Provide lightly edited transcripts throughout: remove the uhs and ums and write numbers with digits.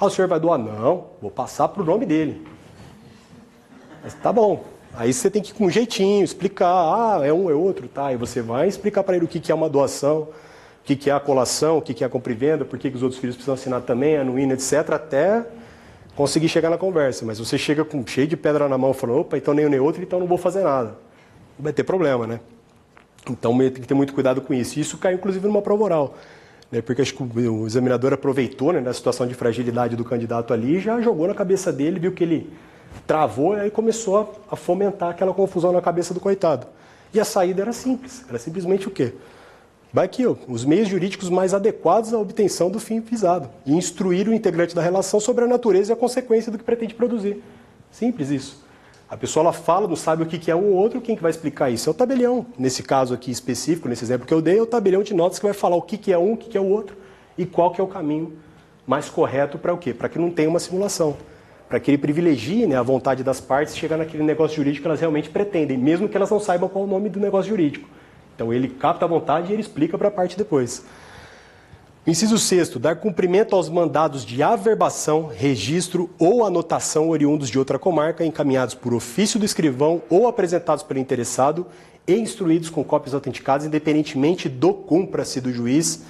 Ah, o senhor vai doar? Não, vou passar para o nome dele. Mas tá bom. Aí você tem que ir com um jeitinho, explicar, é um, é outro, tá? E você vai explicar para ele o que é uma doação, o que é a colação, o que é a compra e venda, por que os outros filhos precisam assinar também, anuína, etc., até conseguir chegar na conversa. Mas você chega cheio de pedra na mão, falando, opa, então nem um nem outro, então não vou fazer nada. Vai ter problema, né? Então tem que ter muito cuidado com isso. E isso cai, inclusive, numa prova oral, né? Porque acho que o examinador aproveitou, né, da situação de fragilidade do candidato ali, já jogou na cabeça dele, viu que ele travou e aí começou a fomentar aquela confusão na cabeça do coitado. E a saída era simples, era simplesmente o quê? Vai aqui, os meios jurídicos mais adequados à obtenção do fim visado e instruir o integrante da relação sobre a natureza e a consequência do que pretende produzir. Simples isso. A pessoa ela fala, não sabe o que é um ou outro, quem que vai explicar isso? É o tabelião. Nesse caso aqui específico, nesse exemplo que eu dei, é o tabelião de notas que vai falar o que é um, o que é o outro e qual que é o caminho mais correto para o quê? Para que não tenha uma simulação. Para que ele privilegie, né, a vontade das partes chegar naquele negócio jurídico que elas realmente pretendem, mesmo que elas não saibam qual é o nome do negócio jurídico. Então ele capta a vontade e ele explica para a parte depois. Inciso 6º, dar cumprimento aos mandados de averbação, registro ou anotação oriundos de outra comarca, encaminhados por ofício do escrivão ou apresentados pelo interessado e instruídos com cópias autenticadas, independentemente do cumpra-se do juiz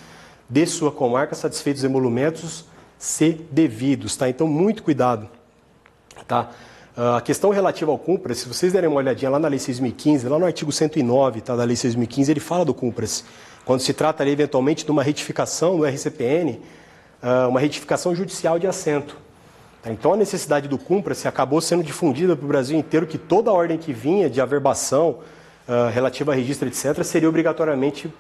de sua comarca, satisfeitos os emolumentos se devidos. Tá? Então, muito cuidado. Tá? A questão relativa ao cumpra-se, se vocês derem uma olhadinha lá na Lei 6.015, lá no artigo 109, tá, da Lei 6.015, ele fala do cumpra-se. Quando se trata ali, eventualmente, de uma retificação do RCPN, uma retificação judicial de assento. Tá? Então, a necessidade do cumpra-se acabou sendo difundida para o Brasil inteiro, que toda a ordem que vinha de averbação relativa a registro, etc., seria obrigatoriamente,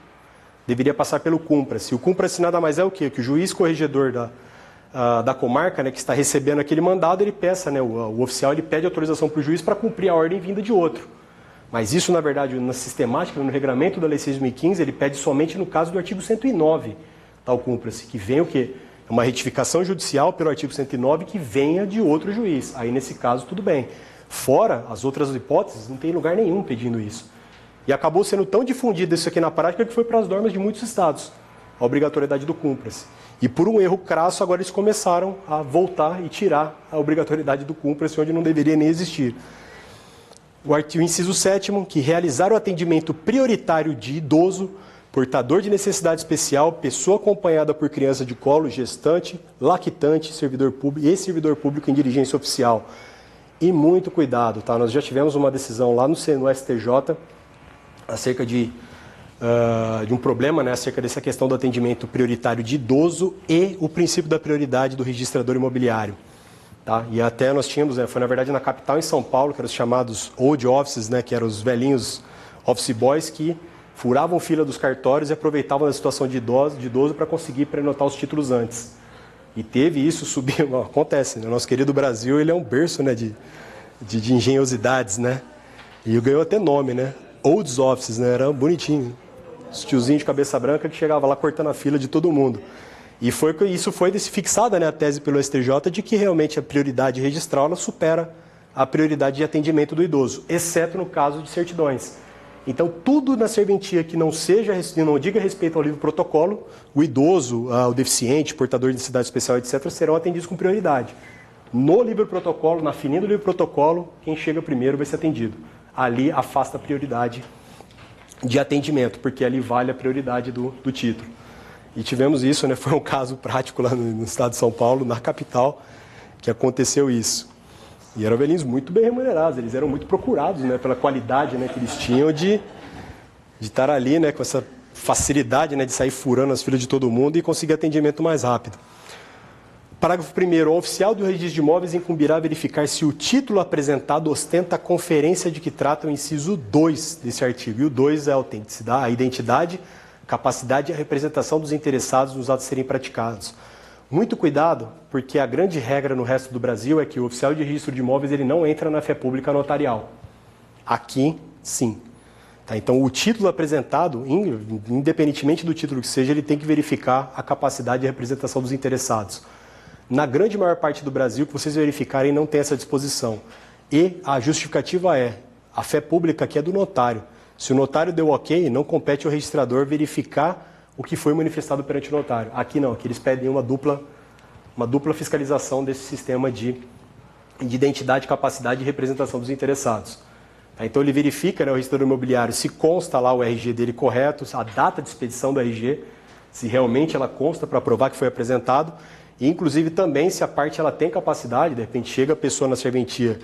deveria passar pelo cumpra-se. O cumpra-se nada mais é o quê? Que o juiz corregedor da comarca, né, que está recebendo aquele mandado, ele peça, né, o oficial ele pede autorização para o juiz para cumprir a ordem vinda de outro. Mas isso, na verdade, na sistemática, no regramento da Lei 6.015, ele pede somente no caso do artigo 109, tal cumpra-se, que vem o quê? É uma retificação judicial pelo artigo 109 que venha de outro juiz. Aí, nesse caso, tudo bem. Fora as outras hipóteses, não tem lugar nenhum pedindo isso. E acabou sendo tão difundido isso aqui na prática que foi para as normas de muitos estados, a obrigatoriedade do cumpra-se. E por um erro crasso, agora eles começaram a voltar e tirar a obrigatoriedade do cumpra-se, onde não deveria nem existir. O artigo inciso 7º, que realizar o atendimento prioritário de idoso, portador de necessidade especial, pessoa acompanhada por criança de colo, gestante, lactante, servidor público e servidor público em diligência oficial. E muito cuidado, tá? Nós já tivemos uma decisão lá no STJ acerca de um problema, né, acerca dessa questão do atendimento prioritário de idoso e o princípio da prioridade do registrador imobiliário. Tá? E até nós tínhamos, foi na verdade na capital, em São Paulo, que eram os chamados old offices, né, que eram os velhinhos office boys que furavam fila dos cartórios e aproveitavam da situação de idoso para conseguir prenotar os títulos antes. E teve isso subir, acontece, né? O nosso querido Brasil, ele é um berço, né, de engenhosidades, né? E ganhou até nome, né? Old offices, né? Era bonitinho. Os tiozinhos de cabeça branca que chegava lá cortando a fila de todo mundo. E isso foi fixada, né, a tese pelo STJ de que realmente a prioridade registral ela supera a prioridade de atendimento do idoso, exceto no caso de certidões. Então, tudo na serventia que não diga respeito ao livro protocolo, o idoso, o deficiente, portador de necessidade especial, etc., serão atendidos com prioridade. No livro protocolo, na fininha do livro protocolo, quem chega primeiro vai ser atendido. Ali afasta a prioridade de atendimento, porque ali vale a prioridade do título. E tivemos isso, né? Foi um caso prático lá no estado de São Paulo, na capital, que aconteceu isso. E eram velhinhos muito bem remunerados, eles eram muito procurados, né, pela qualidade, né, que eles tinham de estar ali, né, com essa facilidade, né, de sair furando as filas de todo mundo e conseguir atendimento mais rápido. Parágrafo 1º. O oficial do registro de imóveis incumbirá verificar se o título apresentado ostenta a conferência de que trata o inciso 2 desse artigo. E o 2 é a autenticidade, a identidade, capacidade e a representação dos interessados nos atos a serem praticados. Muito cuidado, porque a grande regra no resto do Brasil é que o oficial de registro de imóveis ele não entra na fé pública notarial. Aqui, sim. Tá? Então, o título apresentado, independentemente do título que seja, ele tem que verificar a capacidade de representação dos interessados. Na grande maior parte do Brasil, que vocês verificarem, não tem essa disposição. E a justificativa é, a fé pública aqui é do notário. Se o notário deu ok, não compete ao registrador verificar o que foi manifestado perante o notário. Aqui não, aqui eles pedem uma dupla uma dupla fiscalização desse sistema de identidade, capacidade e representação dos interessados. Então ele verifica, né, o registrador imobiliário, se consta lá o RG dele correto, a data de expedição do RG, se realmente ela consta para provar que foi apresentado, e inclusive também se a parte ela tem capacidade, de repente chega a pessoa na serventia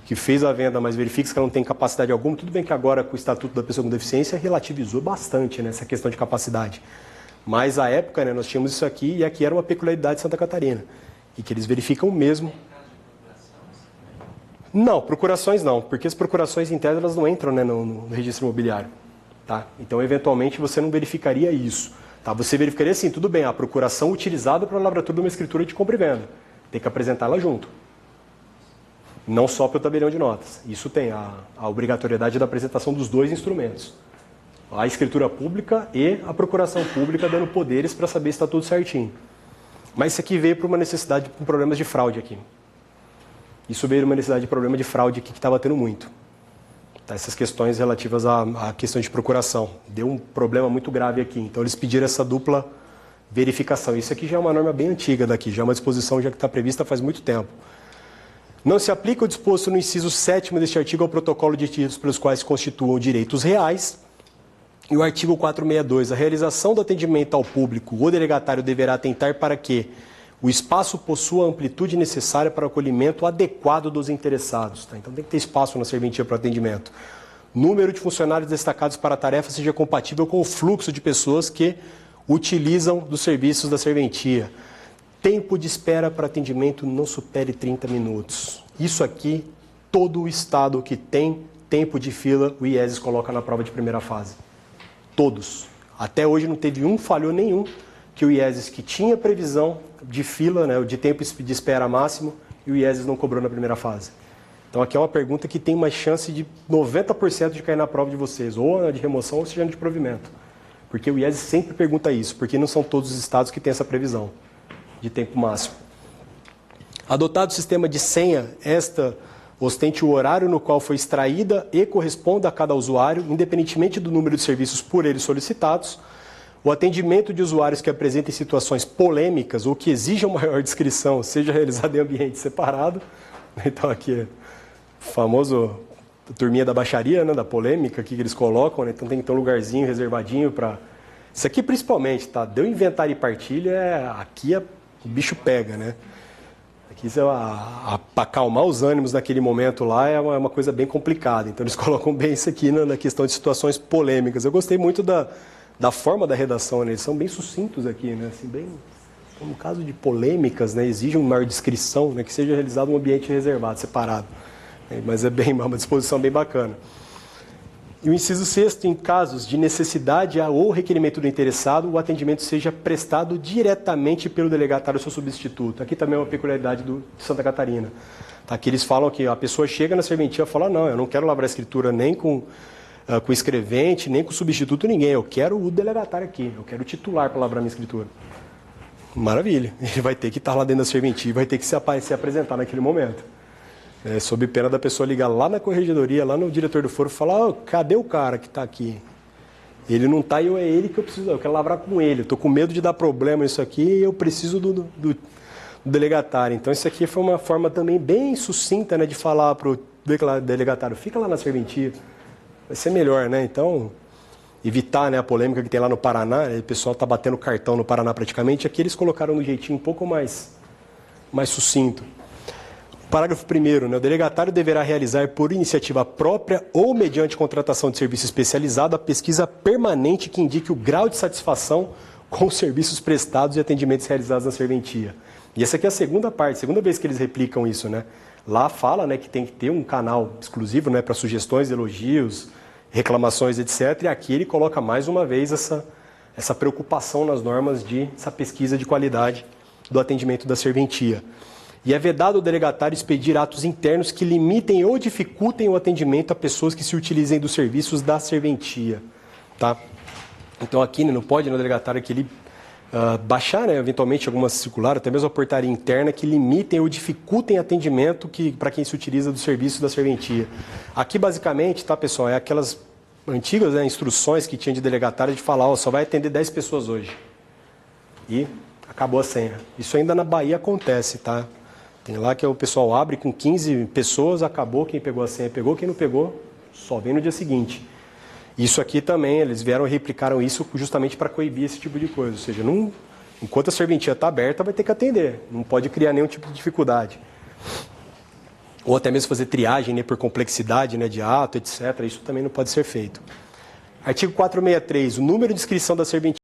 que fez a venda, mas verifica que ela não tem capacidade alguma, tudo bem que agora com o Estatuto da Pessoa com Deficiência relativizou bastante, né, essa questão de capacidade. Mas à época, né, nós tínhamos isso aqui, e aqui era uma peculiaridade de Santa Catarina, e que eles verificam mesmo. Não, procurações não, porque as procurações internas elas não entram, né, no registro imobiliário. Tá? Então, eventualmente, você não verificaria isso. Tá? Você verificaria assim, tudo bem, a procuração utilizada para a lavratura de uma escritura de compra e venda. Tem que apresentá-la junto. Não só pelo tabelião de notas. Isso tem a obrigatoriedade da apresentação dos dois instrumentos. A escritura pública e a procuração pública dando poderes para saber se está tudo certinho. Mas isso aqui veio por uma necessidade, com problemas de fraude aqui. Isso veio uma necessidade de problema de fraude aqui que estava tendo muito. Tá, essas questões relativas à questão de procuração. Deu um problema muito grave aqui. Então eles pediram essa dupla verificação. Isso aqui já é uma norma bem antiga daqui, já é uma disposição já que está prevista faz muito tempo. Não se aplica o disposto no inciso 7º deste artigo ao protocolo de títulos pelos quais se constituam direitos reais. E o artigo 462, a realização do atendimento ao público, o delegatário deverá atentar para que o espaço possua a amplitude necessária para o acolhimento adequado dos interessados. Tá? Então tem que ter espaço na serventia para o atendimento. Número de funcionários destacados para a tarefa seja compatível com o fluxo de pessoas que utilizam dos serviços da serventia. Tempo de espera para atendimento não supere 30 minutos. Isso aqui, todo o estado que tem tempo de fila, o IESES coloca na prova de primeira fase. Todos. Até hoje não teve falhou nenhum que o IESES que tinha previsão de fila, né, de tempo de espera máximo, e o IESES não cobrou na primeira fase. Então aqui é uma pergunta que tem uma chance de 90% de cair na prova de vocês, ou na de remoção ou seja de provimento. Porque o IESES sempre pergunta isso, porque não são todos os estados que têm essa previsão de tempo máximo. Adotado o sistema de senha, esta ostente o horário no qual foi extraída e corresponda a cada usuário, independentemente do número de serviços por ele solicitados. O atendimento de usuários que apresentem situações polêmicas ou que exijam maior descrição seja realizado em ambiente separado. Então aqui é o famoso turminha da baixaria, né, da polêmica que eles colocam, né? Então tem que ter um lugarzinho reservadinho para... Isso aqui principalmente, tá? Deu inventário e partilha, aqui o bicho pega, né? Aqui para acalmar os ânimos naquele momento lá é uma coisa bem complicada. Então eles colocam bem isso aqui na questão de situações polêmicas. Eu gostei muito da forma da redação, né? Eles são bem sucintos aqui, né? Assim, bem, no caso de polêmicas, né? Exige uma maior descrição, né? Que seja realizado em um ambiente reservado, separado. Mas é uma disposição bem bacana. E o inciso 6º, em casos de necessidade ou requerimento do interessado, o atendimento seja prestado diretamente pelo delegatário ou seu substituto. Aqui também é uma peculiaridade de Santa Catarina. Tá? Aqui eles falam que a pessoa chega na serventia e fala, não, eu não quero lavrar a escritura nem com o escrevente, nem com o substituto, ninguém. Eu quero o delegatário aqui, eu quero o titular para lavrar minha escritura. Maravilha. Ele vai ter que estar lá dentro da serventia e vai ter que se apresentar naquele momento. Sob pena da pessoa ligar lá na corregedoria, lá no diretor do foro e falar, oh, cadê o cara que está aqui? Ele não está e é ele que eu preciso, eu quero lavrar com ele, estou com medo de dar problema isso aqui e eu preciso do delegatário. Então isso aqui foi uma forma também bem sucinta, né, de falar para o delegatário, fica lá na serventia, vai ser melhor, né? Então, evitar, né, a polêmica que tem lá no Paraná, o pessoal está batendo cartão no Paraná praticamente, aqui eles colocaram um jeitinho um pouco mais sucinto. Parágrafo 1º, né, o delegatário deverá realizar por iniciativa própria ou mediante contratação de serviço especializado a pesquisa permanente que indique o grau de satisfação com os serviços prestados e atendimentos realizados na serventia. E essa aqui é a segunda parte, segunda vez que eles replicam isso, né? Lá fala, né, que tem que ter um canal exclusivo, né, para sugestões, elogios, reclamações, etc. E aqui ele coloca mais uma vez essa preocupação nas normas essa pesquisa de qualidade do atendimento da serventia. E é vedado ao delegatário expedir atos internos que limitem ou dificultem o atendimento a pessoas que se utilizem dos serviços da serventia. Tá? Então aqui, né, não pode no delegatário que ele baixar, né, eventualmente alguma circular, até mesmo a portaria interna que limitem ou dificultem atendimento para quem se utiliza dos serviços da serventia. Aqui basicamente, tá, pessoal, é aquelas antigas, né, instruções que tinha de delegatário de falar, ó, só vai atender 10 pessoas hoje. E acabou a senha. Isso ainda na Bahia acontece, tá? Tem lá que o pessoal abre com 15 pessoas, acabou, quem pegou a senha pegou, quem não pegou, só vem no dia seguinte. Isso aqui também, eles vieram e replicaram isso justamente para coibir esse tipo de coisa. Ou seja, enquanto a serventia está aberta, vai ter que atender. Não pode criar nenhum tipo de dificuldade. Ou até mesmo fazer triagem, né, por complexidade, né, de ato, etc. Isso também não pode ser feito. Artigo 463. O número de inscrição da serventia